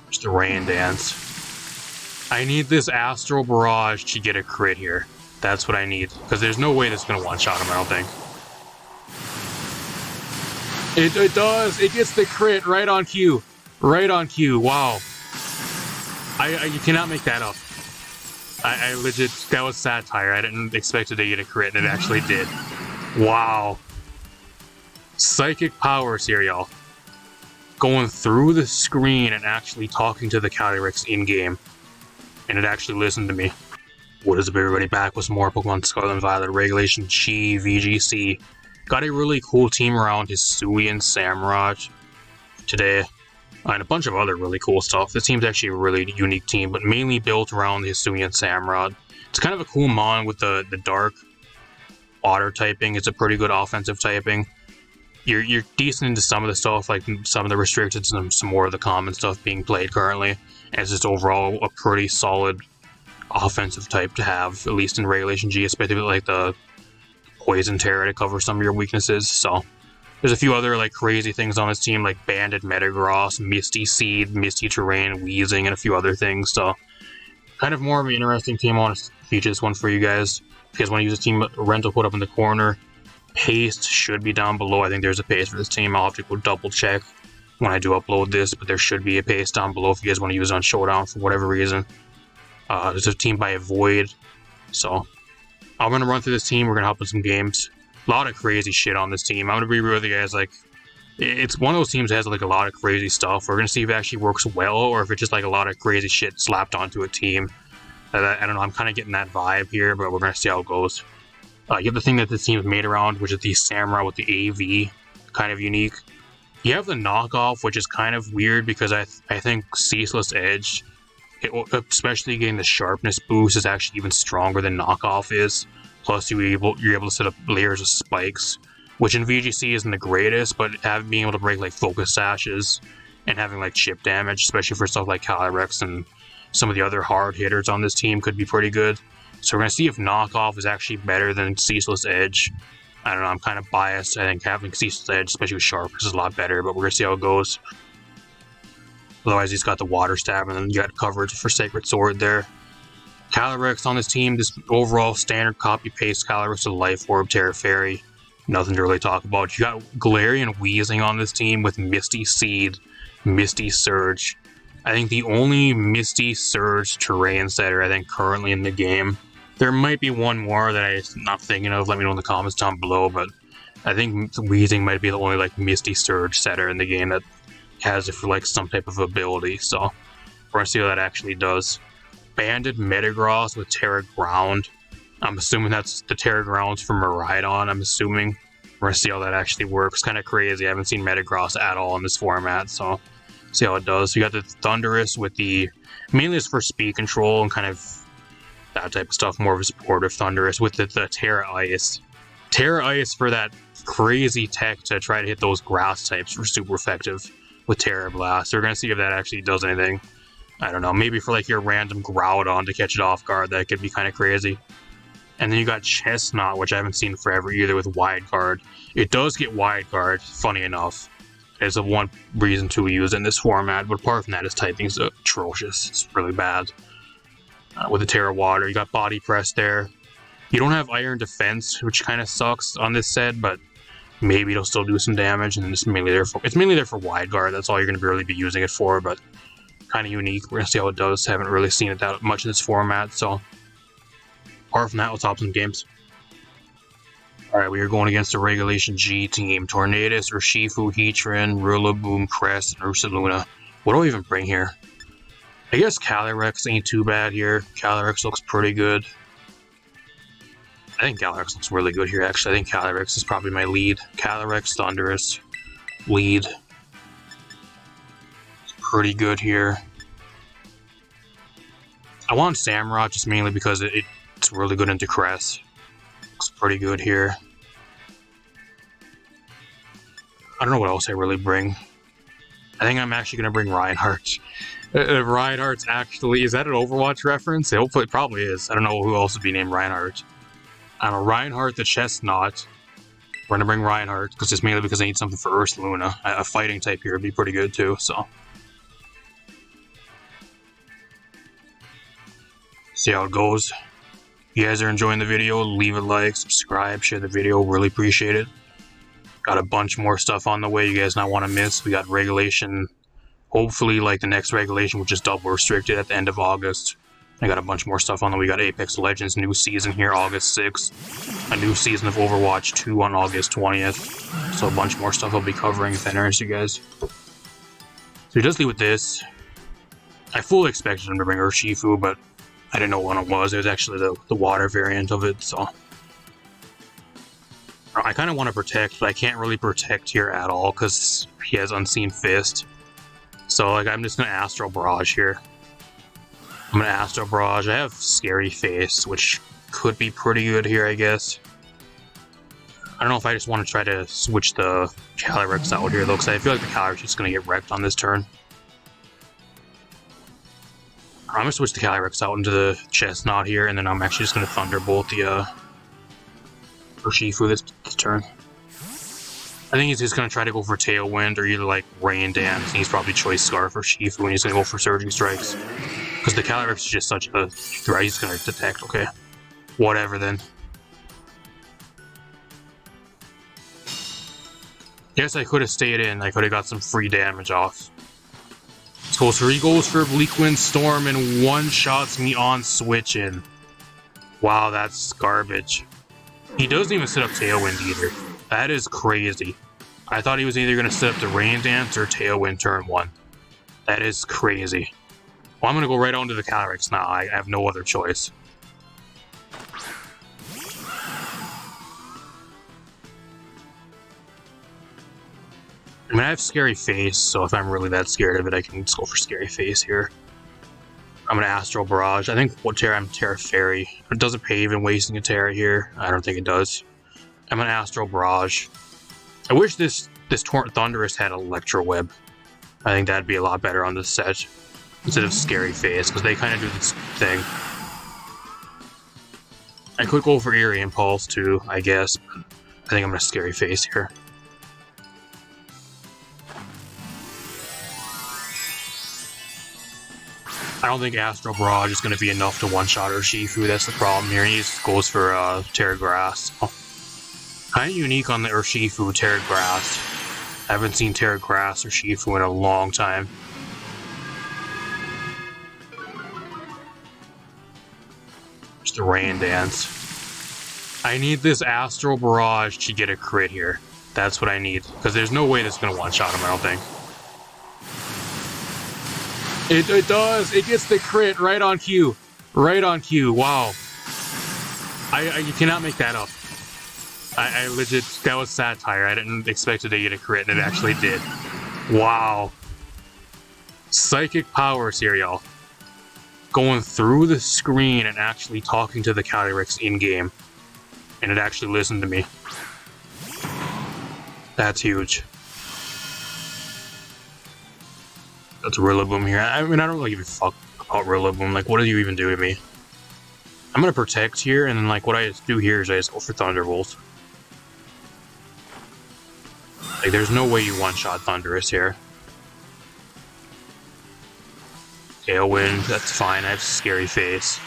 Just the rain dance. I need this Astral Barrage to get a crit here. That's what I need. Because there's no way this is going to one-shot him, I don't think. It does! It gets the crit right on cue. Right on cue. Wow. You cannot make that up. I legit... That was satire. I didn't expect it to get a crit, and it actually did. Wow. Psychic powers here, y'all. Going through the screen and actually talking to the Calyrex in-game. And it actually listened to me. What is up, everybody? Back with some more Pokemon Scarlet and Violet Regulation G VGC. Got a really cool team around Hisuian Samurott today. And a bunch of other really cool stuff. This team's actually a really unique team, but mainly built around the Hisuian Samurott. It's kind of a cool mon with the dark water typing. It's a pretty good offensive typing. You're decent into some of the stuff, like some of the restricted, some more of the common stuff being played currently. And it's just overall a pretty solid offensive type to have, at least in Regulation G, especially like the Poison Terra to cover some of your weaknesses. So there's a few other like crazy things on this team, like Banded Metagross, Misty Seed, Misty Terrain, Wheezing, and a few other things. So kind of more of an interesting team. I want to feature this one for you guys. If you guys want to use a team rental, put up in the corner. Paste should be down below. I think there's a paste for this team. I'll have to go double check when I do upload this, but there should be a paste down below if you guys want to use it on Showdown for whatever reason. There's a team by Avoid. So I'm going to run through this team. We're going to hop in some games. A lot of crazy shit on this team. I'm going to be real with you guys. Like, it's one of those teams that has like a lot of crazy stuff. We're going to see if it actually works well or if it's just like a lot of crazy shit slapped onto a team. I don't know. I'm kind of getting that vibe here, but we're going to see how it goes. You have the thing that this team is made around, which is the Samurai with the AV. Kind of unique. You have the knockoff, which is kind of weird because I think Ceaseless Edge, especially getting the sharpness boost, is actually even stronger than knockoff is. Plus, you're able to set up layers of spikes, which in VGC isn't the greatest, but being able to break like focus sashes and having like chip damage, especially for stuff like Calyrex and some of the other hard hitters on this team, could be pretty good. So we're going to see if knockoff is actually better than Ceaseless Edge. I don't know, I'm kind of biased. I think having Ceaseless Edge, especially with Sharpness, is a lot better, but we're going to see how it goes. Otherwise, he's got the Water Stab, and then you got coverage for Sacred Sword there. Calyrex on this team, this overall standard copy-paste Calyrex to Life Orb, Terra Fairy. Nothing to really talk about. You got Galarian Wheezing on this team with Misty Seed, Misty Surge. I think the only Misty Surge terrain setter I think currently in the game. There might be one more that I'm not thinking of. Let me know in the comments down below, but I think Wheezing might be the only like Misty Surge setter in the game that has it for like some type of ability. So we're gonna see how that actually does. Banded Metagross with Terra Ground. I'm assuming that's the Terra Grounds from Miraidon. I'm assuming we're gonna see how that actually works. Kind of crazy. I haven't seen Metagross at all in this format, so see how it does. You got the Thundurus with the mainly it's for speed control and kind of that type of stuff, more of a supportive Thundurus with the Terra Ice. Terra Ice for that crazy tech to try to hit those grass types for super effective with Terra Blast. So we're going to see if that actually does anything. I don't know, maybe for like your random Groudon to catch it off guard, that could be kind of crazy. And then you got Chestnut, which I haven't seen forever either, with Wide Guard. It does get Wide Guard, funny enough. It's a one reason to use in this format, but apart from that, his typing is atrocious. It's really bad. With the Terra Water, you got Body Press there. You don't have Iron Defense, which kind of sucks on this set, but maybe it'll still do some damage. And it's mainly there for Wide Guard. That's all you're going to really be using it for, but kind of unique. We're going to see how it does. Haven't really seen it that much in this format, so apart from that, let's hop some games. Alright, we are going against the Regulation G team. Tornadus, Urshifu, Heatran, Rillaboom, Crest, and Ursaluna. What do I even bring here? I guess Calyrex ain't too bad here. Calyrex looks pretty good. I think Calyrex looks really good here, actually. I think Calyrex is probably my lead. Calyrex, Thundurus, lead. It's pretty good here. I want Samurott just mainly because it's really good into Crest. Looks pretty good here. I don't know what else I really bring. I think I'm actually going to bring Reinhardt. Reinhardt's actually... Is that an Overwatch reference? Hopefully it probably is. I don't know who else would be named Reinhardt. I don't know, Reinhardt the Chestnut. We're going to bring Reinhardt, because it's mainly because I need something for Ursaluna. A fighting type here would be pretty good too, so... See how it goes. If you guys are enjoying the video, leave a like, subscribe, share the video, really appreciate it. Got a bunch more stuff on the way you guys not want to miss. We got regulation, hopefully like the next regulation, which is double restricted at the end of August. I got a bunch more stuff on the way. We got Apex Legends new season here August 6th. A new season of Overwatch 2 on August 20th. So a bunch more stuff I'll be covering if that interests you guys. So just leave with this. I fully expected him to bring Urshifu, but I didn't know what it was. It was actually the water variant of it, so. I kind of want to protect, but I can't really protect here at all because he has Unseen Fist. So like I'm just going to Astral Barrage here. I'm going to Astral Barrage. I have Scary Face, which could be pretty good here, I guess. I don't know if I just want to try to switch the Calyrex out here, though, because I feel like the Calyrex is just going to get wrecked on this turn. I'm going to switch the Calyrex out into the Chestnut here, and then I'm actually just going to Thunderbolt the Urshifu this turn. I think he's just going to try to go for Tailwind or either like Rain Dance, and he's probably Choice Scarf or Urshifu, and he's going to go for Surging Strikes. Because the Calyrex is just such a threat, he's going to detect, okay. Whatever then. Guess I could have stayed in, I could have got some free damage off. So he goes for Bleak Wind Storm and one-shots me on switching. Wow, that's garbage. He doesn't even set up Tailwind either. That is crazy. I thought he was either going to set up the Rain Dance or Tailwind turn 1. That is crazy. Well, I'm going to go right on to the Calyrex now. I have no other choice. I mean, I have Scary Face, so if I'm really that scared of it, I can just go for Scary Face here. I'm going to Astral Barrage. I think what Terra, I'm Terra Fairy. It doesn't pay even wasting a Terra here. I don't think it does. I'm going to Astral Barrage. I wish this Thundurus had Electro Web. I think that'd be a lot better on this set instead of Scary Face, because they kind of do this thing. I could go for Eerie Impulse too, I guess, but I think I'm going to Scary Face here. I don't think Astral Barrage is going to be enough to one-shot Urshifu. That's the problem here. He just goes for Terra Grass. Kind of unique on the Urshifu Terra Grass. I haven't seen Terra Grass Urshifu in a long time. Just the Rain Dance. I need this Astral Barrage to get a crit here. That's what I need. Because there's no way this is going to one-shot him, I don't think. It does. It gets the crit right on cue. Right on cue. Wow. You cannot make that up. I legit, that was satire. I didn't expect it to get a crit, and it actually did. Wow. Psychic powers here, y'all. Going through the screen and actually talking to the Calyrex in-game. And it actually listened to me. That's huge. That's Rillaboom here. I mean, I don't really give a fuck about Rillaboom. Like, what do you even do to me? I'm gonna protect here, and then, like, what I just do here is I just go for Thunderbolt. Like, there's no way you one-shot Thundurus here. Tailwind, that's fine. I have Scary Face.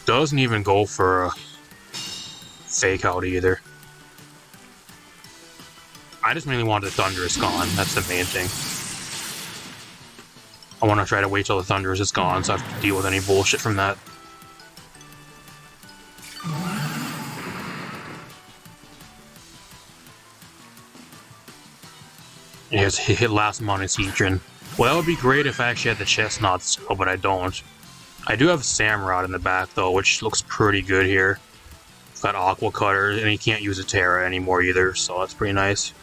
Doesn't even go for a Fake Out either. I just mainly wanted the Thundurus gone. That's the main thing. I want to try to wait till the Thundurus is gone so I have to deal with any bullshit from that. Yes, he hit last month is Heatran. Well, that would be great if I actually had the Chestnut still, but I don't. I do have Samurott in the back though, which looks pretty good here. Got Aqua Cutter, and he can't use a Terra anymore either, so that's pretty nice.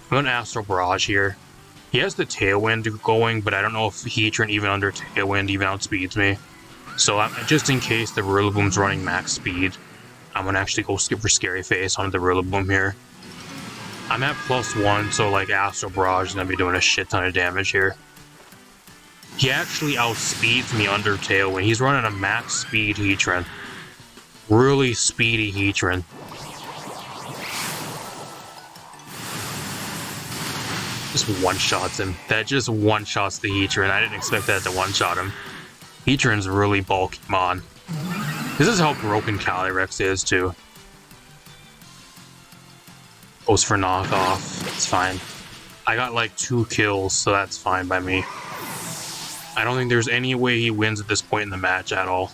I'm going to Astral Barrage here. He has the Tailwind going, but I don't know if Heatran even under Tailwind even outspeeds me. So just in case the Rillaboom's running max speed, I'm going to actually go skip for Scary Face on the Rillaboom here. I'm at +1, so like Astral Barrage is going to be doing a shit ton of damage here. He actually outspeeds me under Tailwind. He's running a max speed Heatran. Really speedy Heatran. Just one-shots him. That just one-shots the Heatran. I didn't expect that to one-shot him. Heatran's really bulky, mon. This is how broken Calyrex is, too. Goes for knockoff. It's fine. I got like 2 kills, so that's fine by me. I don't think there's any way he wins at this point in the match at all.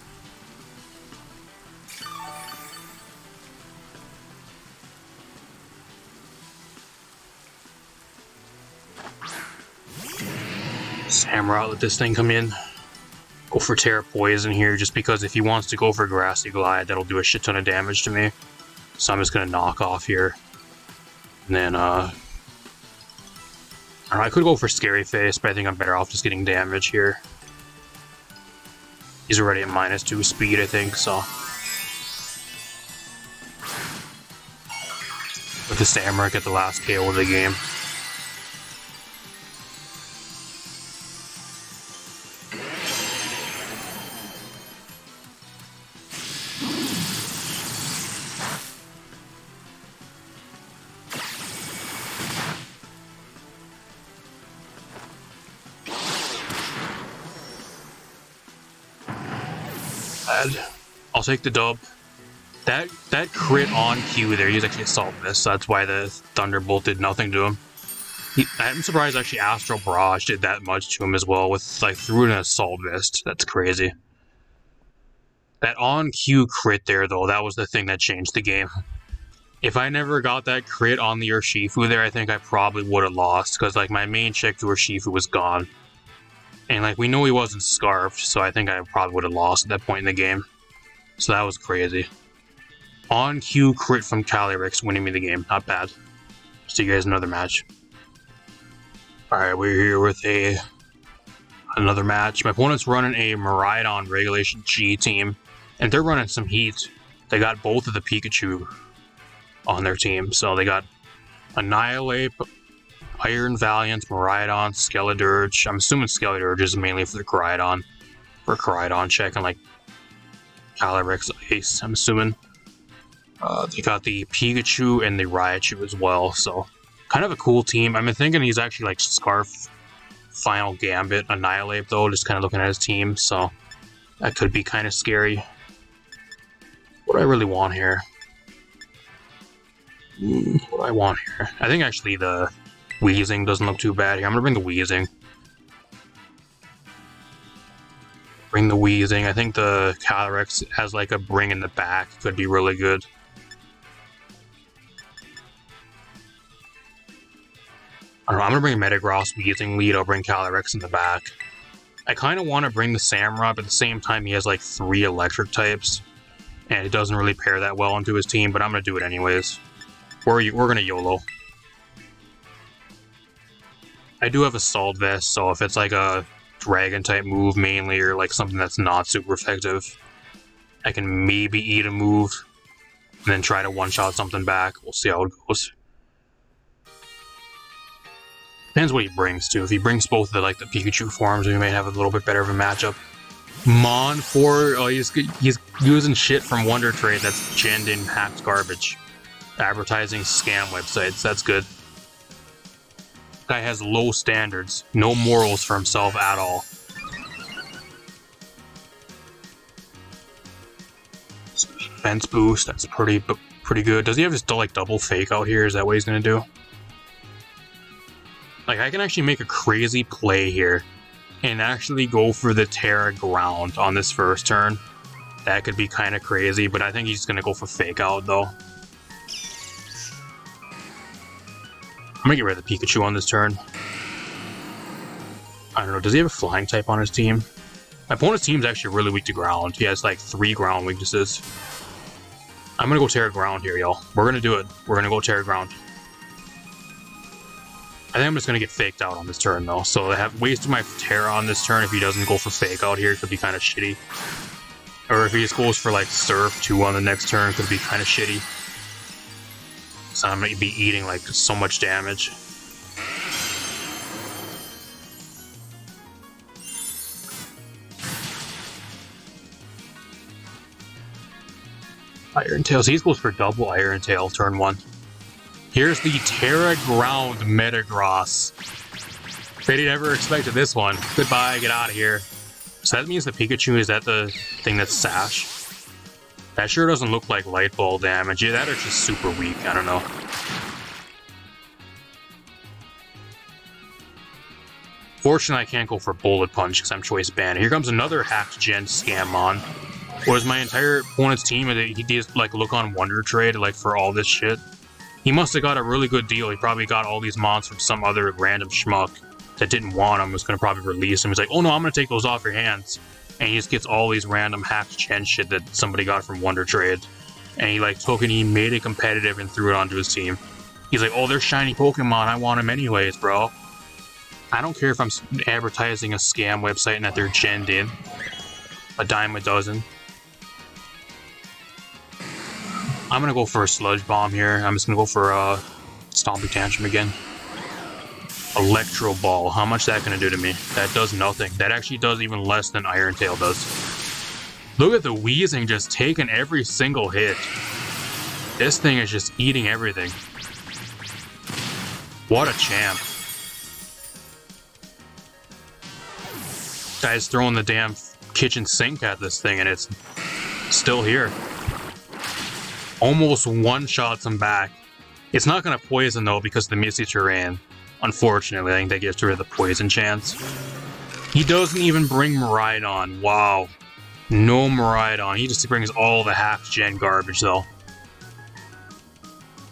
Samurott, let this thing come in. Go for Terra Poison here, just because if he wants to go for Grassy Glide, that'll do a shit ton of damage to me. So I'm just gonna knock off here. And then, I could go for Scary Face, but I think I'm better off just getting damage here. He's already at -2 speed, I think, so. With the Samurott, get the last KO of the game. I'll take the dub. That crit on cue there, he's actually Assault Vest, so that's why the Thunderbolt did nothing to him. I'm surprised actually Astral Barrage did that much to him as well, with like through an Assault Vest. That's crazy. That on cue crit there though, that was the thing that changed the game. If I never got that crit on the Urshifu there, I think I probably would have lost, because like my main check to Urshifu was gone. And like we know he wasn't Scarfed, so I think I probably would have lost at that point in the game. So that was crazy. On cue crit from Calyrex winning me the game. Not bad. See you guys in another match. Alright, we're here with another match. My opponent's running a Miraidon Regulation G team. And they're running some heat. They got both of the Pikachu on their team. So they got Annihilate, Iron Valiant, Miraidon, Skeledirge. I'm assuming Skeledirge is mainly for the Koraidon. For Koraidon check and like Calyrex Ace, I'm assuming. They got the Pikachu and the Raichu as well, so kind of a cool team. I've been thinking he's actually like Scarf, Final Gambit, Annihilate though, just kind of looking at his team, so that could be kind of scary. What do I really want here? What do I want here? I think actually the Weezing doesn't look too bad here. I'm gonna bring the Weezing. Bring the Weezing. I think the Calyrex has like a bring in the back. Could be really good. I don't know. I'm going to bring Metagross, Weezing lead. I'll bring Calyrex in the back. I kind of want to bring the Samurott, but at the same time he has like 3 electric types. And it doesn't really pair that well into his team, but I'm going to do it anyways. We're going to YOLO. I do have Assault Vest, so if it's like a Dragon type move mainly, or like something that's not super effective, I can maybe eat a move and then try to one-shot something back. We'll see how it goes. Depends what he brings too. If he brings both the like the Pikachu forms, we may have a little bit better of a matchup. Mon 4, oh, he's using shit from Wonder Trade that's genned in hacked garbage. Advertising scam websites, that's good. Guy has low standards, no morals for himself at all. Defense boost, that's pretty good. Does he have his like double fake out here? Is that what he's gonna do? Like I can actually make a crazy play here and actually go for the Terra Ground on this first turn. That could be kind of crazy, but I think he's gonna go for fake out though. I'm gonna get rid of the Pikachu on this turn. I don't know, does he have a flying type on his team? My opponent's team's actually really weak to ground. He has like 3 ground weaknesses. I'm gonna go Terra Ground here, y'all. We're gonna do it. We're gonna go Terra Ground. I think I'm just gonna get faked out on this turn though. So I have wasted my Terra on this turn. If he doesn't go for fake out here, it could be kind of shitty. Or if he just goes for like Surf 2 on the next turn, it could be kind of shitty. So I'm going to be eating like so much damage. Iron Tail. So he goes for double Iron Tail turn 1. Here's the Terra Ground Metagross. They never expected this one. Goodbye, get out of here. So that means the Pikachu, is that the thing that's Sash? That sure doesn't look like Light Ball damage. Yeah, that are just super weak, I don't know. Fortunately, I can't go for Bullet Punch because I'm choice banned. Here comes another hacked gen Scammon. Was my entire opponent's team, he did like look on Wonder Trade like for all this shit? He must have got a really good deal. He probably got all these mons from some other random schmuck that didn't want them, was going to probably release them. He's like, oh no, I'm going to take those off your hands. And he just gets all these random hacked gen shit that somebody got from Wonder Trade. And he like took it, he made it competitive and threw it onto his team. He's like, oh, they're shiny Pokemon, I want them anyways, bro. I don't care if I'm advertising a scam website and that they're genned in. A dime a dozen. I'm gonna go for a Sludge Bomb here. I'm just gonna go for a Stomping Tantrum again. Electro Ball. How much is that gonna do to me? That does nothing. That actually does even less than Iron Tail does. Look at the Weezing just taking every single hit. This thing is just eating everything. What a champ. Guy's throwing the damn kitchen sink at this thing and it's still here. Almost one-shots him back. It's not going to poison though because of the Misty Terrain. Unfortunately, I think that gets rid of the poison chance. He doesn't even bring Miraidon. Wow. No Miraidon. He just brings all the half-gen garbage though.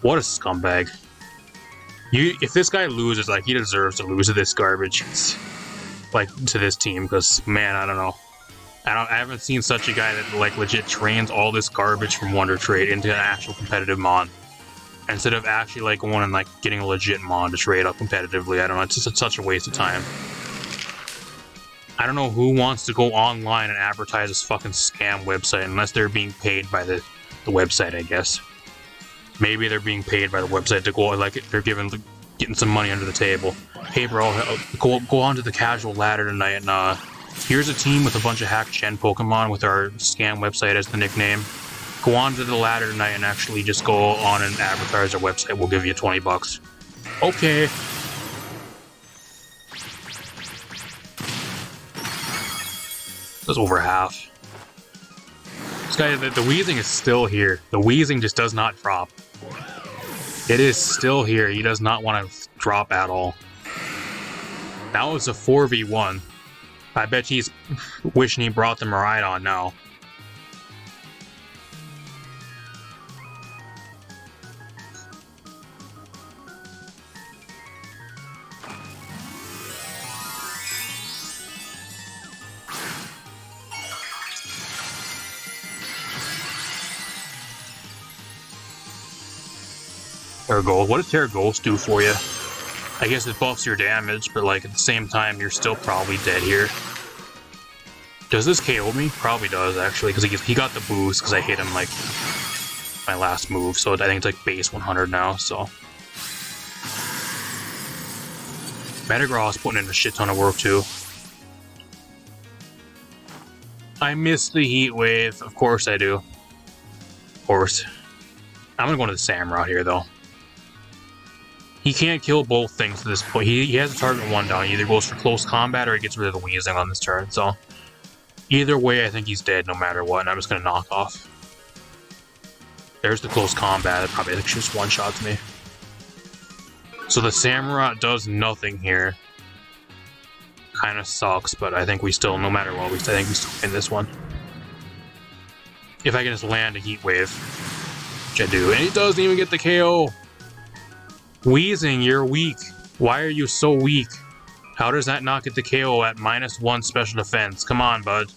What a scumbag. If this guy loses, like, he deserves to lose to this garbage. Like, to this team, because, man, I don't know. I haven't seen such a guy that, like, legit trains all this garbage from Wonder Trade into an actual competitive mon. Instead of actually, like, going and, like, getting a legit mon to trade up competitively. I don't know, it's just such a waste of time. I don't know who wants to go online and advertise this fucking scam website unless they're being paid by the website, I guess. Maybe they're being paid by the website to go, like, they're getting some money under the table. Hey bro, go on to the casual ladder tonight and here's a team with a bunch of hacked gen Pokemon with our scam website as the nickname. Go on to the ladder tonight and actually just go on and advertise our website. We'll give you 20 bucks. Okay. That's over half. This guy, the Weezing is still here. The Weezing just does not drop. It is still here. He does not want to drop at all. That was a 4v1. I bet he's wishing he brought the Miraidon now. Terra Ghost. What does Terra Ghost do for you? I guess it buffs your damage, but like at the same time, you're still probably dead here. Does this KO me? Probably does, actually, because he got the boost, because I hit him like my last move, so I think it's like base 100 now, so. Metagross putting in a shit ton of work too. I missed the Heat Wave, of course I do. Of course. I'm gonna go into the Samurott here though. He can't kill both things at this point. He has a target one down. He either goes for close combat or he gets rid of the Weezing on this turn. So either way, I think he's dead no matter what, and I'm just going to knock off. There's the close combat. It probably just one-shots me. So the Samurott does nothing here. Kind of sucks, but I think we still, no matter what, I think we still win this one. If I can just land a Heat Wave, which I do. And he doesn't even get the KO. Weezing, you're weak. Why are you so weak? How does that not get the KO at -1 special defense? Come on, bud.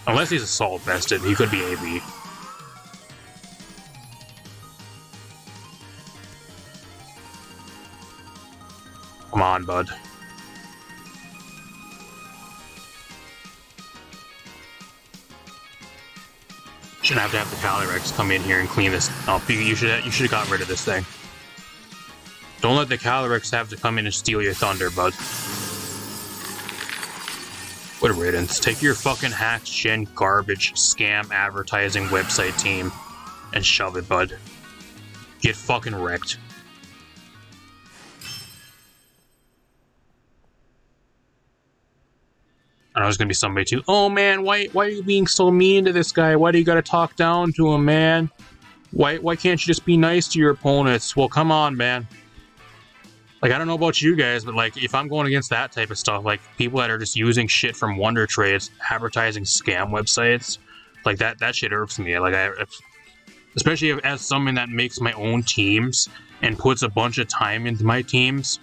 Unless he's assault vested, he could be AB. Come on, bud. Shouldn't have the Calyrex come in here and clean this up. You should have got rid of this thing. Don't let the Calyrex have to come in and steal your thunder, bud. What a riddance. Take your fucking hacked gen garbage scam advertising website team and shove it, bud. Get fucking wrecked. I know there's gonna be somebody too. Oh man, why are you being so mean to this guy? Why do you gotta talk down to him, man? Why can't you just be nice to your opponents? Well, come on, man. Like, I don't know about you guys, but like, if I'm going against that type of stuff, like people that are just using shit from Wonder Trades, advertising scam websites, like that shit irks me. Like, especially as someone that makes my own teams and puts a bunch of time into my teams,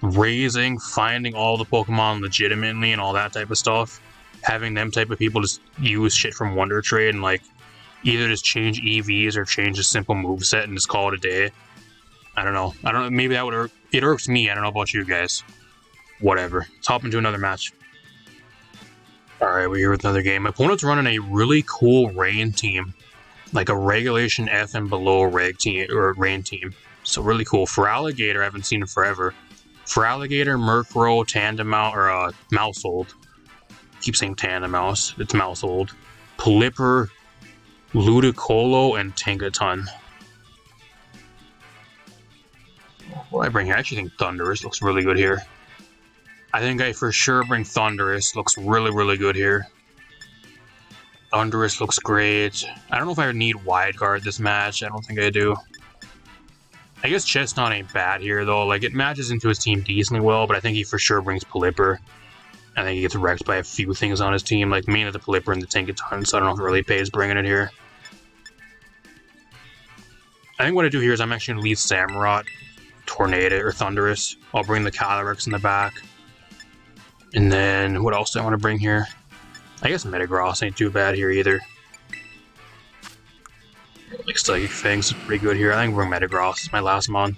raising, finding all the Pokemon legitimately and all that type of stuff, having them type of people just use shit from Wonder Trade and like either just change EVs or change a simple moveset and just call it a day. I don't know. Maybe that would it irks me. I don't know about you guys. Whatever. Let's hop into another match. Alright, we're here with another game. My opponent's running a really cool rain team. Like a regulation F and below reg team or rain team. So really cool. For Alligator, I haven't seen it forever. For Alligator, Murkrow, Tandemaus, or Mousehold. Keep saying Tandemaus. It's Mousehold. Pelipper, Ludicolo, and Tinkaton. What do I bring here? I actually think Thundurus looks really good here. I think I for sure bring Thundurus. Looks really, really good here. Thundurus looks great. I don't know if I need Wide Guard this match. I don't think I do. I guess Chestnut ain't bad here, though. Like, it matches into his team decently well, but I think he for sure brings Pelipper. I think he gets wrecked by a few things on his team, like mainly the Pelipper and the Tinkaton, so I don't know if it really pays bringing it here. I think what I do here is I'm actually going to lead Samurott, Tornado, or Thundurus. I'll bring the Calyrex in the back. And then, what else do I want to bring here? I guess Metagross ain't too bad here either. Like Psychic Fangs is pretty good here. I think we'll bring Metagross. It's my last mon.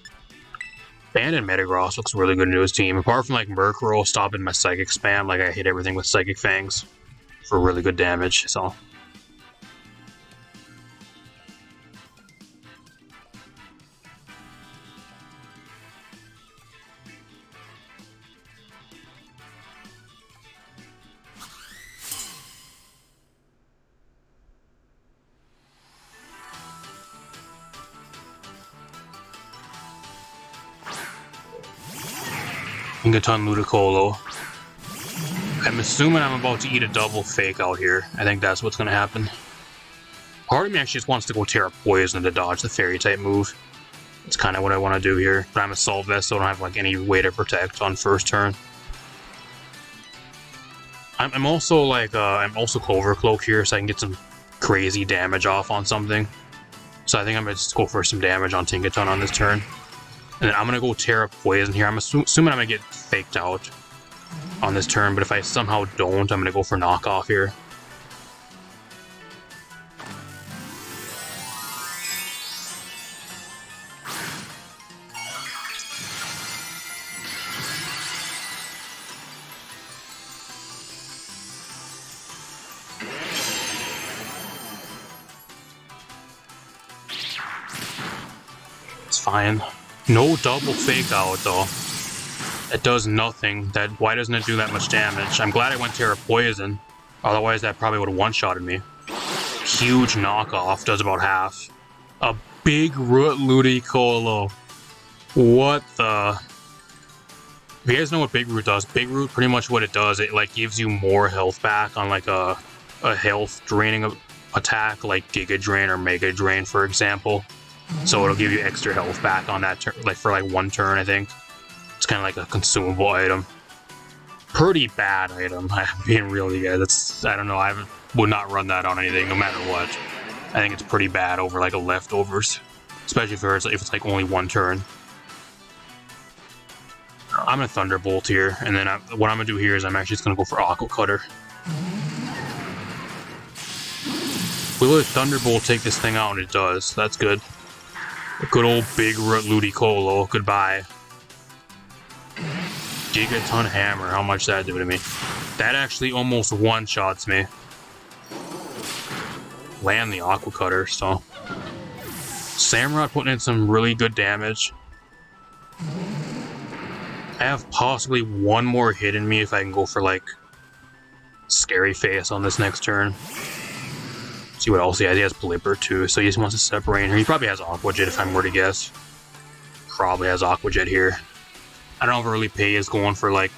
Banded Metagross looks really good into his team. Apart from like Murkrow stopping my Psychic spam, like I hit everything with Psychic Fangs for really good damage, so. Tinkaton, Ludicolo. I'm assuming I'm about to eat a double fake out here. I think that's what's going to happen. Part of me actually just wants to go Terra Poison to dodge the Fairy type move. That's kind of what I want to do here. But I'm a Assault Vest, so I don't have like any way to protect on first turn. I'm also like I'm also Clover Cloak here, so I can get some crazy damage off on something. So I think I'm gonna just go for some damage on Tinkaton on this turn. And then I'm going to go Terra Poison here. I'm assuming I'm going to get faked out on this turn, but if I somehow don't, I'm going to go for Knockoff here. It's fine. No double fake out though. It does nothing. Why doesn't it do that much damage? I'm glad I went Terra Poison. Otherwise that probably would have one-shotted me. Huge knockoff, does about half. A big root Ludicolo. What the? If you guys know what Big Root does, Big Root pretty much what it does, it like gives you more health back on like a health draining attack like Giga Drain or Mega Drain, for example. So it'll give you extra health back on that turn, like for like one turn, I think. It's kind of like a consumable item. Pretty bad item. I'm being real with you guys. It's, I don't know. I would not run that on anything, no matter what. I think it's pretty bad over like a leftovers, especially if it's like only one turn. I'm gonna Thunderbolt here, and then what I'm gonna do here is I'm actually just gonna go for Aqua Cutter. Will a Thunderbolt take this thing out? And it does. That's good. A good old big Ludicolo. Goodbye. Gigaton Hammer. How much that do to me? That actually almost one-shots me. Land the Aqua Cutter, so. Samurott putting in some really good damage. I have possibly one more hit in me if I can go for like Scary Face on this next turn. See what else he has. He has Pelipper too, so he just wants to separate her. He probably has Aqua Jet if I were to guess. Probably has Aqua Jet here. I don't know if it really pays going for like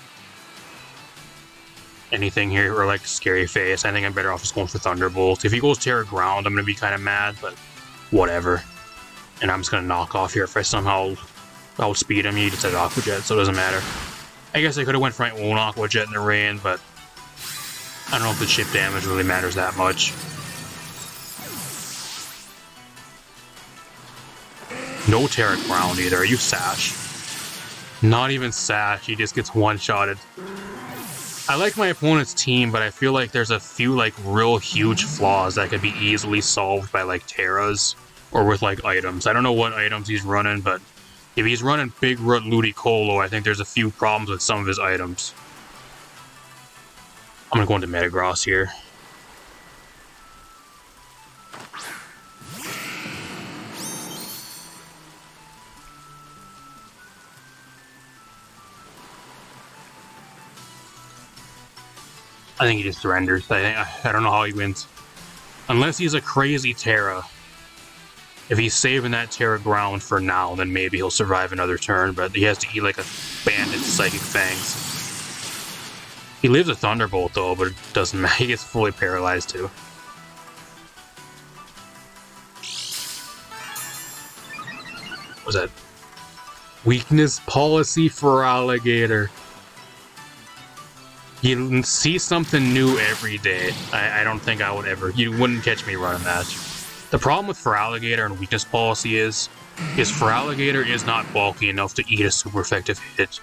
anything here, or like Scary Face. I think I'm better off just going for Thunderbolt. If he goes Terra Ground, I'm gonna be kind of mad, but whatever. And I'm just gonna knock off here if I somehow outspeed him. He just has Aqua Jet, so it doesn't matter. I guess I could have went for my own Aqua Jet in the rain, but I don't know if the chip damage really matters that much. No Terra Ground either. Are you Sash? Not even Sash. He just gets one-shotted. I like my opponent's team, but I feel like there's a few like real huge flaws that could be easily solved by like Terras or with like items. I don't know what items he's running, but if he's running Big Root Ludicolo, I think there's a few problems with some of his items. I'm gonna go into Metagross here. I think he just surrenders. I don't know how he wins. Unless he's a crazy Terra. If he's saving that Terra Ground for now, then maybe he'll survive another turn, but he has to eat like a banded Psychic Fangs. He lives a Thunderbolt though, but it doesn't matter. He gets fully paralyzed too. What was that? Weakness policy for Alligator. You see something new every day. I don't think I would ever... You wouldn't catch me running that. The problem with Feraligatr and weakness policy is Feraligatr is not bulky enough to eat a super effective hit.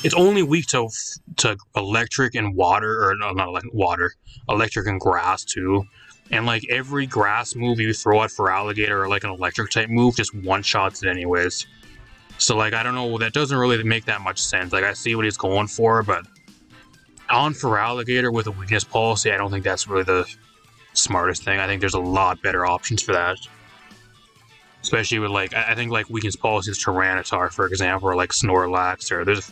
It's only weak to electric and water, or no, not water, electric and grass too. And like every grass move you throw at Feraligatr or like an electric type move just one-shots it anyways. So like, I don't know, that doesn't really make that much sense. Like I see what he's going for, but on Feraligatr with a weakness policy, I don't think that's really the smartest thing. I think there's a lot better options for that. Especially with like, I think like weakness policy is Tyranitar, for example, or like Snorlax, or there's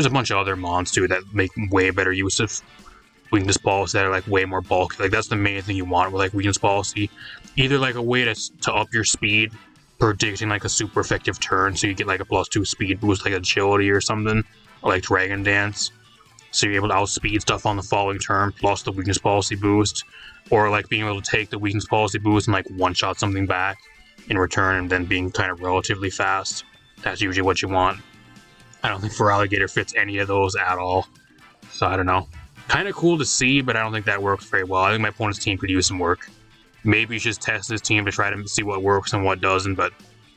a bunch of other mons too that make way better use of weakness policy that are like way more bulky. Like that's the main thing you want with like weakness policy. Either like a way to up your speed, predicting like a super effective turn, so you get like a +2 speed boost, like agility or something, or like Dragon Dance, so you're able to outspeed stuff on the following turn plus the weakness policy boost, or like being able to take the weakness policy boost and like one-shot something back in return, and then being kind of relatively fast. That's usually what you want. I don't think Feraligatr fits any of those at all, so I don't know. Kind of cool to see, but I don't think that works very well. I think my opponent's team could use some work. Maybe you should test his team to try to see what works and what doesn't, but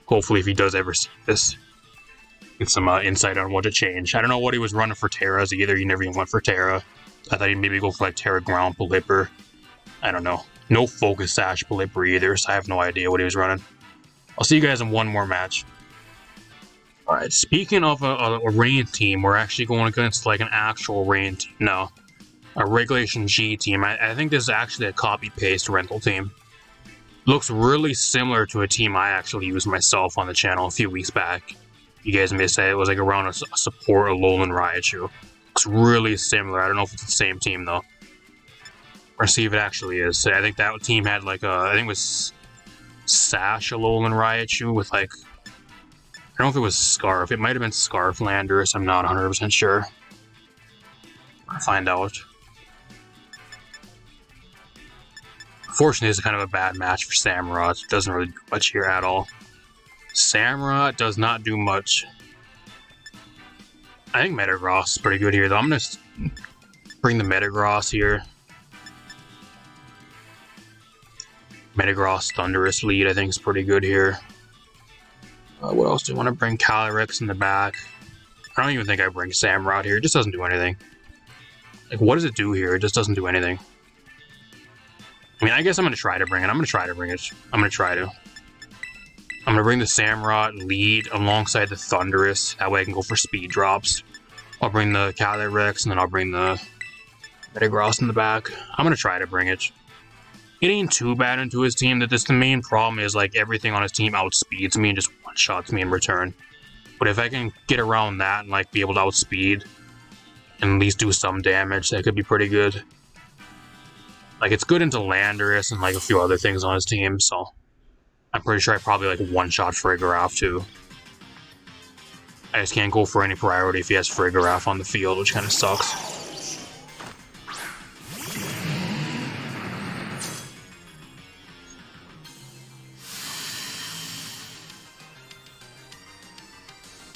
hopefully if he does ever see this, get some insight on what to change. I don't know what he was running for Terras either. He never even went for Terra. I thought he'd maybe go for like Terra Ground Pelipper. I don't know. No Focus Sash Pelipper either, so I have no idea what he was running. I'll see you guys in one more match. Alright, speaking of a rain team, we're actually going against like an actual rain team. No, a Regulation G team. I think this is actually a copy-paste rental team. Looks really similar to a team I actually used myself on the channel a few weeks back. You guys may say it was like around a support Alolan Raichu. Looks really similar. I don't know if it's the same team though. Or see if it actually is. So I think that team had like I think it was Sash Alolan Raichu with like, I don't know if it was Scarf. It might have been Scarf Landorus. I'm not 100% sure. I'll find out. Unfortunately, it's kind of a bad match for Samurott. It doesn't really do much here at all. Samurott does not do much. I think Metagross is pretty good here, though. I'm going to bring the Metagross here. Metagross Thundurus lead, I think, is pretty good here. What else do I want to bring? Calyrex in the back. I don't even think I bring Samurott here. It just doesn't do anything. Like, what does it do here? It just doesn't do anything. I mean, I guess I'm going to try to bring it. I'm going to try to bring it. I'm going to try to. I'm going to bring the Samurott lead alongside the Thundurus. That way I can go for speed drops. I'll bring the Calyrex, and then I'll bring the Metagross in the back. I'm going to try to bring it. It ain't too bad into his team. That the main problem is, like, everything on his team outspeeds me and just one-shots me in return. But if I can get around that and, like, be able to outspeed and at least do some damage, that could be pretty good. Like, it's good into Landorus and, like, a few other things on his team, so I'm pretty sure I probably, like, one-shot Farigiraf, too. I just can't go for any priority if he has Farigiraf on the field, which kind of sucks.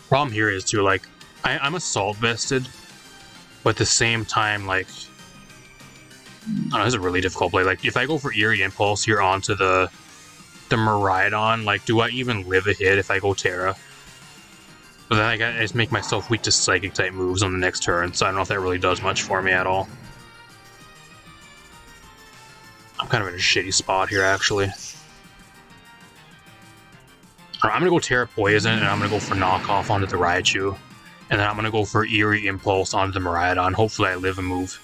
Problem here is too, like, I'm assault vested, but at the same time, like, I don't know, this is a really difficult play. Like, if I go for Eerie Impulse here onto the Miraidon, like, do I even live a hit if I go Terra? But then I just make myself weak to Psychic type moves on the next turn, so I don't know if that really does much for me at all. I'm kind of in a shitty spot here, actually. I'm gonna go Terra Poison, and I'm gonna go for Knockoff onto the Raichu. And then I'm gonna go for Eerie Impulse onto the Miraidon. Hopefully I live a move.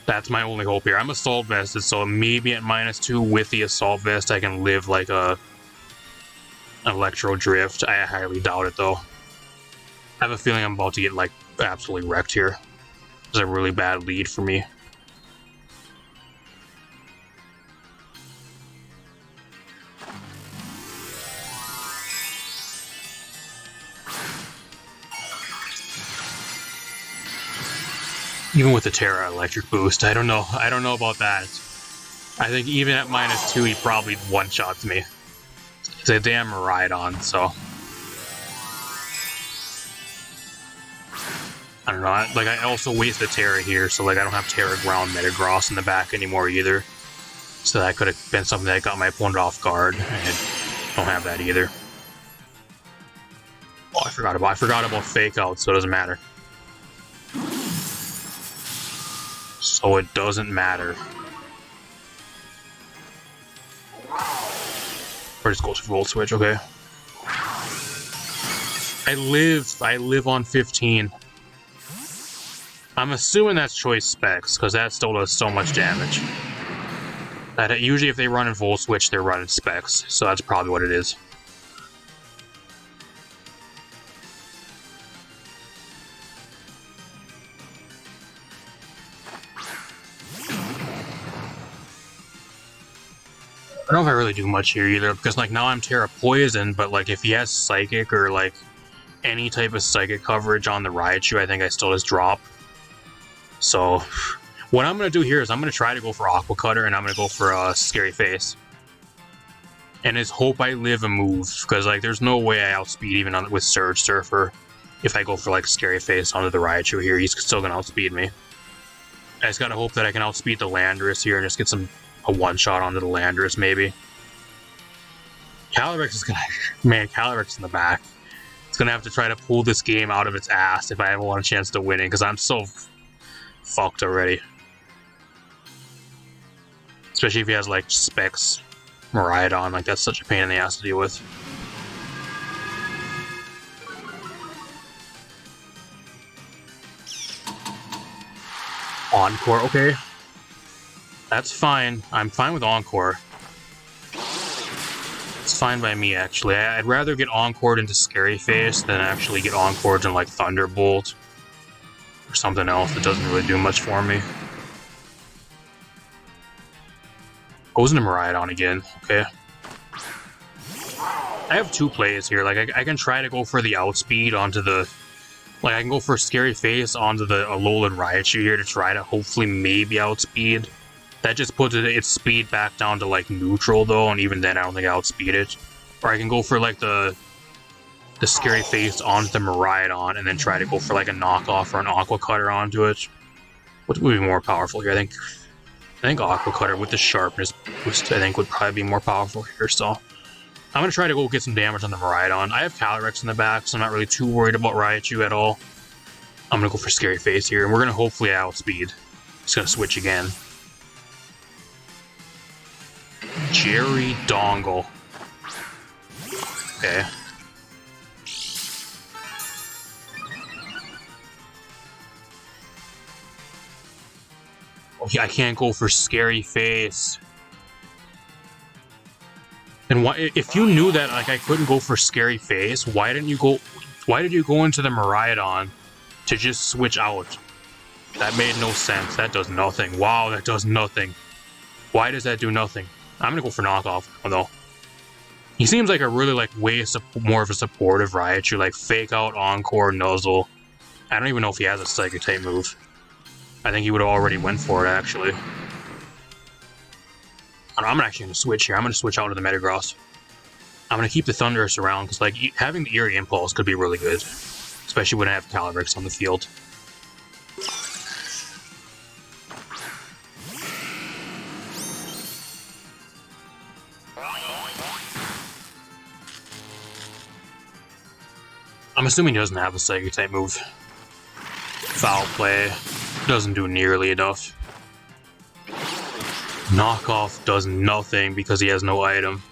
That's my only hope here. I'm Assault Vested, so maybe at -2 with the Assault Vest I can live like a Electro Drift. I highly doubt it, though. I have a feeling I'm about to get, like, absolutely wrecked here. It's a really bad lead for me. Even with the Terra Electric Boost, I don't know about that. I think even at -2, he probably one-shots me. It's a damn Miraidon, so... I don't know, like, I also waste the Terra here, so, like, I don't have Terra Ground Metagross in the back anymore either. So that could have been something that got my opponent off guard. I don't have that either. Oh, I forgot about Fake Out, so it doesn't matter. So it doesn't matter. Or just go to Volt Switch, okay. I live on 15. I'm assuming that's Choice Specs, because that still does so much damage. That usually if they run in Volt Switch, they're running Specs, so that's probably what it is. I don't know if I really do much here either, because, like, now I'm Terra Poison, but, like, if he has Psychic or, like, any type of Psychic coverage on the Raichu, I think I still just drop. So, what I'm going to do here is I'm going to try to go for Aqua Cutter, and I'm going to go for Scary Face. And just hope I live a move, because, like, there's no way I outspeed even with Surge Surfer. If I go for, like, Scary Face onto the Raichu here, he's still going to outspeed me. I just got to hope that I can outspeed the Landorus here and just get a one-shot onto the Landorus, maybe. Calyrex is gonna... Man, Calyrex in the back. It's gonna have to try to pull this game out of its ass if I ever want a chance to win it, because I'm so fucked already. Especially if he has, like, Specs Miraidon. Like, that's such a pain in the ass to deal with. Encore, okay. That's fine. I'm fine with Encore. It's fine by me, actually. I'd rather get Encored into Scary Face than actually get Encored in, like, Thunderbolt. Or something else that doesn't really do much for me. Goes into Miraidon again. Okay. I have two plays here. Like, I can try to go for the outspeed onto the... Like, I can go for Scary Face onto the Alolan Raichu here to try to hopefully maybe outspeed. That just puts its speed back down to, like, neutral, though, and even then I don't think I outspeed it. Or I can go for, like, the Scary Face onto the Miraidon and then try to go for, like, a knockoff or an Aqua Cutter onto it. What would be more powerful here? I think Aqua Cutter with the sharpness boost, I think, would probably be more powerful here, so... I'm going to try to go get some damage on the Miraidon. I have Calyrex in the back, so I'm not really too worried about Raichu at all. I'm going to go for Scary Face here, and we're going to hopefully outspeed. Just going to switch again. Jerry Dongle. Okay. Oh, yeah, I can't go for Scary Face. And why, if you knew that, like, I couldn't go for Scary Face, why did you go into the Miraidon to just switch out? That made no sense. That does nothing. Wow, that does nothing. Why does that do nothing? I'm gonna go for knockoff, although he seems like a really, like, way more of a supportive Raichu, like Fake Out, Encore, Nuzzle. I don't even know if he has a Psychic type move. I think he would have already went for it, actually. I'm actually gonna switch here. I'm gonna switch out to the Metagross. I'm gonna keep the Thunderous around because like having the Eerie Impulse could be really good, especially when I have Calyrex on the field. I'm assuming he doesn't have a Psychic type move. Foul Play doesn't do nearly enough. Knockoff does nothing because he has no item.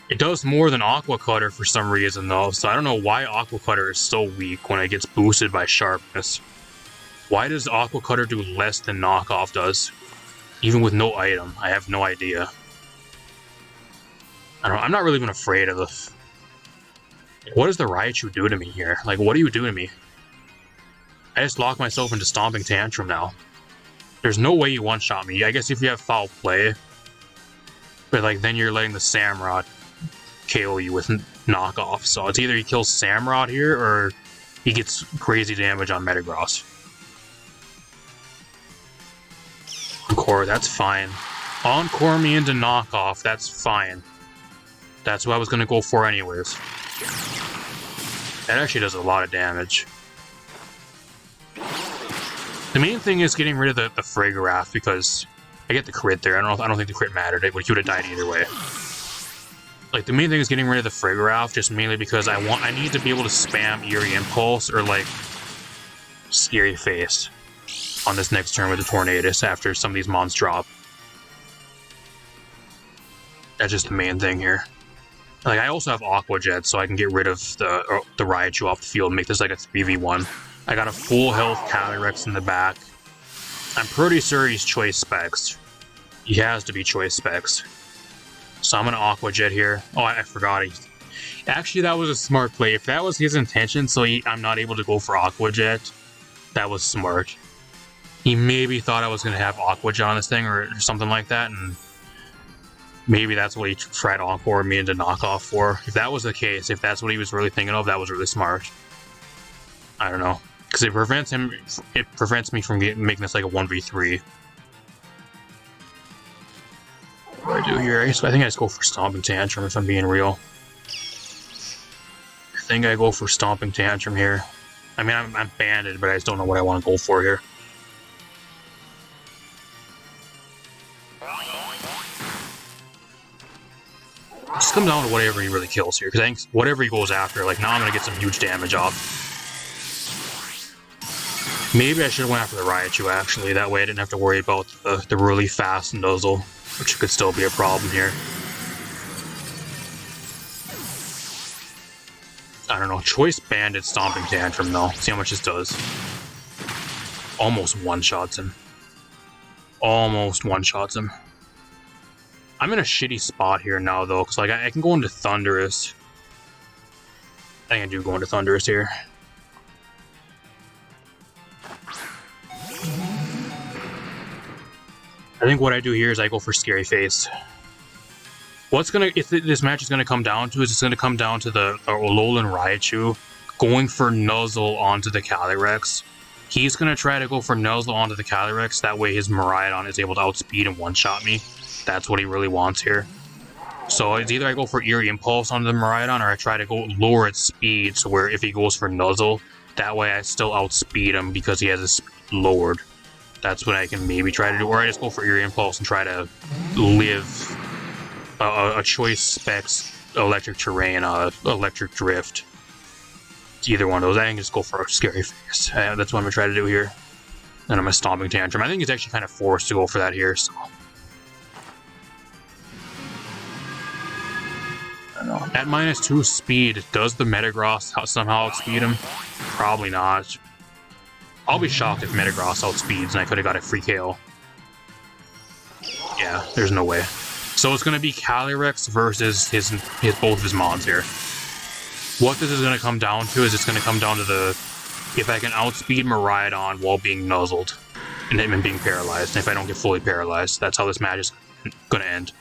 It does more than Aqua Cutter for some reason though, so I don't know why Aqua Cutter is so weak when it gets boosted by Sharpness. Why does Aqua Cutter do less than Knockoff does? Even with no item, I have no idea. I don't know, I'm not really even afraid of the... What does the Raichu do to me here? Like, what do you do to me? I just lock myself into Stomping Tantrum now. There's no way you one-shot me. I guess if you have Foul Play, but like then you're letting the Samurott KO you with Knockoff. So it's either he kills Samurott here or he gets crazy damage on Metagross. Encore, that's fine. Encore me into Knockoff, that's fine. That's what I was going to go for anyways. That actually does a lot of damage. The main thing is getting rid of the Frigoraph because I get the crit there. I don't think the crit mattered. He would have died either way. Like the main thing is getting rid of the Frigoraph just mainly because I need to be able to spam Eerie Impulse or like Scary Face on this next turn with the Tornadus after some of these mons drop. That's just the main thing here. Like I also have Aqua Jet, so I can get rid of the Raichu off the field and make this like a 3v1. I got a full health Calyrex in the back. I'm pretty sure he's Choice Specs. He has to be Choice Specs. So I'm gonna Aqua Jet here. Oh, I forgot. Actually, that was a smart play. If that was his intention, so I'm not able to go for Aqua Jet, that was smart. He maybe thought I was gonna have Aqua Jet on this thing or something like that, and maybe that's what he tried to Encore me into Knockoff for. If that was the case, if that's what he was really thinking of, that was really smart. I don't know. Because it prevents me from making this like a 1v3. What do I do here? I think I just go for Stomping Tantrum if I'm being real. I think I go for Stomping Tantrum here. I mean, I'm banded, but I just don't know what I want to go for here. Just come down to whatever he really kills here, because I think whatever he goes after, like now I'm going to get some huge damage off. Maybe I should have went after the Raichu, actually. That way I didn't have to worry about the really fast Nuzzle, which could still be a problem here. I don't know. Choice Banded Stomping Tantrum, though. See how much this does. Almost one-shots him. Almost one-shots him. I'm in a shitty spot here now, though, because like I can go into Thunderous. I think I do go into Thunderous here. I think what I do here is I go for Scary Face. If this match is gonna come down to is it's gonna come down to the Alolan Raichu going for Nuzzle onto the Calyrex. He's gonna try to go for Nuzzle onto the Calyrex, that way his Miraidon is able to outspeed and one-shot me. That's what he really wants here. So it's either I go for Eerie Impulse onto the Miraidon, or I try to go lower its speed, so where if he goes for Nuzzle, that way I still outspeed him because he has his speed lowered. That's what I can maybe try to do, or I just go for Eerie Impulse and try to live a Choice Specs Electric Terrain, Electric Drift. It's either one of those. I can just go for a Scary Face. That's what I'm going to try to do here. And I'm a Stomping Tantrum. I think he's actually kind of forced to go for that here, so... I don't know. At -2 speed, does the Metagross somehow outspeed him? Probably not. I'll be shocked if Metagross outspeeds and I could have got a free KO. Yeah, there's no way. So it's going to be Calyrex versus both of his mons here. What this is going to come down to is it's going to come down to if I can outspeed Miraidon while being nuzzled and him being paralyzed. And if I don't get fully paralyzed, that's how this match is going to end.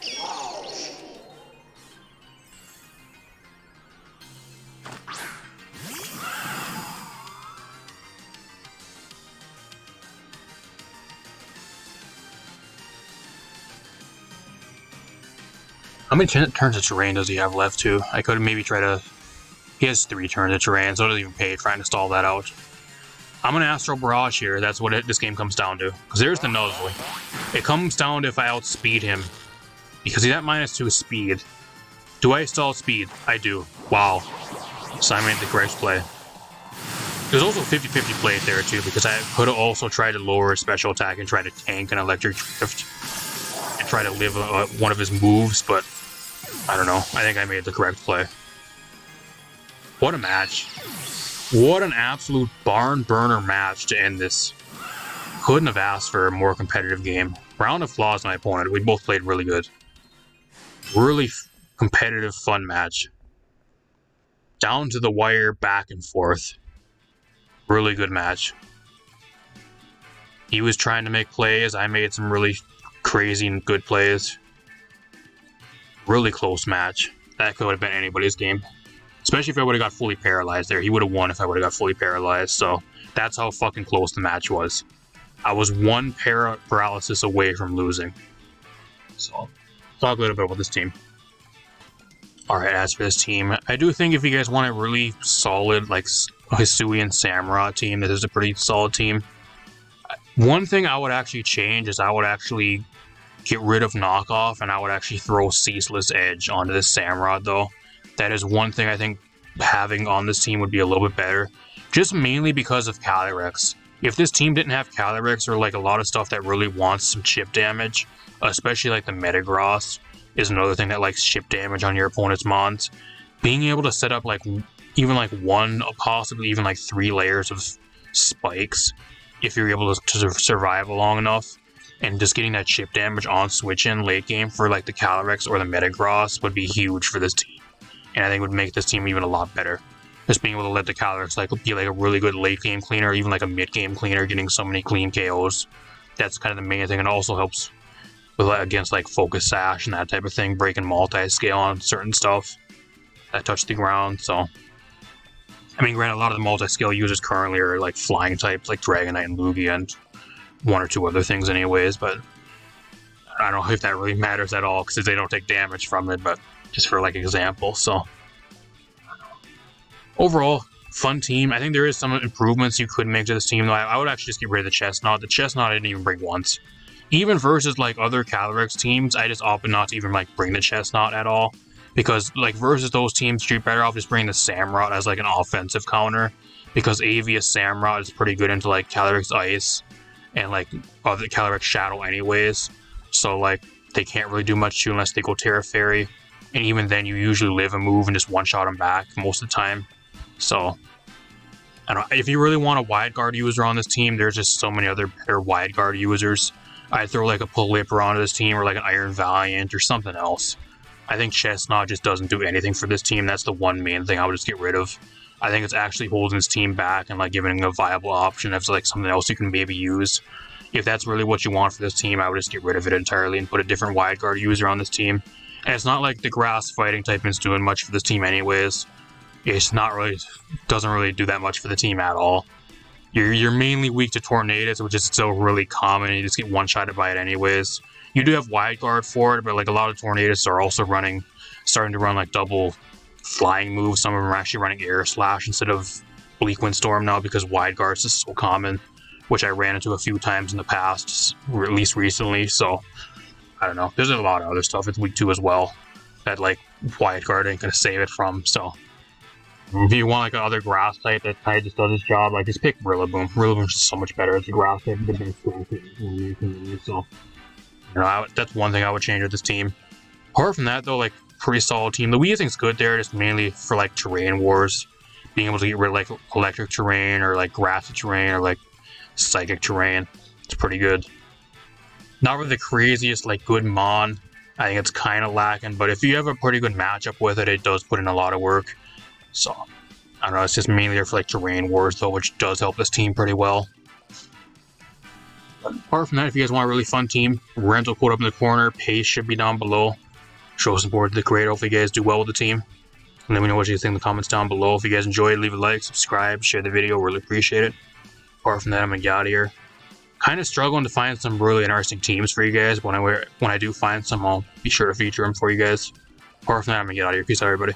How many turns of terrain does he have left, too? I could maybe try to... He has 3 turns of terrain, so it doesn't even pay trying to stall that out. I'm going to Astral Barrage here. That's what this game comes down to. Because there's the Nuzzle. It comes down to if I outspeed him. Because he's at -2 speed. Do I still outspeed? I do. Wow. So I made the correct play. There's also 50-50 play there too, because I could have also tried to lower his special attack and try to tank an Electric Drift. And try to live one of his moves, but I don't know. I think I made the correct play. What a match. What an absolute barn burner match to end this. Couldn't have asked for a more competitive game. Round of applause to my opponent. We both played really good. Really competitive, fun match. Down to the wire, back and forth. Really good match. He was trying to make plays. I made some really crazy and good plays. Really close match. That could have been anybody's game. Especially if I would have got fully paralyzed there. He would have won if I would have got fully paralyzed. So that's how fucking close the match was. I was 1 paralysis away from losing. So, talk a little bit about this team. Alright, as for this team, I do think if you guys want a really solid, like, Hisuian Samurott team, this is a pretty solid team. One thing I would actually change is I would actually get rid of Knockoff, and I would actually throw Ceaseless Edge onto this Samurott, though. That is one thing I think having on this team would be a little bit better. Just mainly because of Calyrex. If this team didn't have Calyrex or like a lot of stuff that really wants some chip damage, especially like the Metagross, is another thing that likes chip damage on your opponent's mons. Being able to set up like even like 1, possibly even like 3 layers of spikes, if you're able to survive long enough, and just getting that chip damage on switch in late game for like the Calyrex or the Metagross would be huge for this team. And I think it would make this team even a lot better. Just being able to let the Calyrex like be like a really good late game cleaner, or even like a mid game cleaner, getting so many clean KOs. That's kind of the main thing, and it also helps with against like Focus Sash and that type of thing, breaking multi-scale on certain stuff that touch the ground. So, I mean, granted, a lot of the multi-scale users currently are like flying types, like Dragonite and Lugia, and 1 or 2 other things anyways, but I don't know if that really matters at all, because they don't take damage from it, but just for like example. So overall, fun team. I think there is some improvements you could make to this team, though. I would actually just get rid of the Chestnut. The Chestnut I didn't even bring once. Even versus like other Calyrex teams, I just opted not to even like bring the Chestnut at all, because like versus those teams, you're better off just bringing the Samurott as like an offensive counter, because Avius Samurott is pretty good into like Calyrex Ice and like other Calyrex Shadow anyways. So like they can't really do much to you unless they go Terra Fairy, and even then you usually live a move and just one-shot them back most of the time. So I don't know, if you really want a wide guard user on this team, there's just so many other better wide guard users. I'd throw like a Pelipper onto this team, or like an Iron Valiant or something else. I think Chestnut just doesn't do anything for this team. That's the one main thing I would just get rid of. I think it's actually holding this team back and like giving a viable option as like something else you can maybe use. If that's really what you want for this team, I would just get rid of it entirely and put a different wide guard user on this team. And it's not like the grass fighting type is doing much for this team anyways. It's not really, doesn't really do that much for the team at all. You're mainly weak to Tornadus, which is still really common, and you just get one-shotted by it anyways. You do have wide guard for it, but like a lot of Tornadus are also starting to run like double flying moves. Some of them are actually running Air Slash instead of Bleak Windstorm now, because wide guards is so common, which I ran into a few times in the past, or at least recently. So I don't know. There's a lot of other stuff it's weak to as well that like wide guard ain't gonna save it from. So if you want like another grass type that kind of just does its job, like just pick Rillaboom. Rillaboom's just so much better as a grass type. The best grass type. So you know, that's one thing I would change with this team. Apart from that though, like pretty solid team. The Weezing's good there, just mainly for like terrain wars, being able to get rid of like electric terrain or like grassy terrain or like psychic terrain. It's pretty good. Not really the craziest like good mon. I think it's kind of lacking, but if you have a pretty good matchup with it, it does put in a lot of work. So I don't know, it's just mainly there for like terrain wars though, which does help this team pretty well. But apart from that, if you guys want a really fun team, rental code up in the corner, paste should be down below. Show support to the creator. Hopefully you guys do well with the team. And let me know what you think in the comments down below. If you guys enjoyed, leave a like, subscribe, share the video, really appreciate it. Apart from that, I'm gonna get out of here. Kind of struggling to find some really interesting teams for you guys. When I do find some, I'll be sure to feature them for you guys. Or if not, I'm gonna get out of here. Peace out, everybody.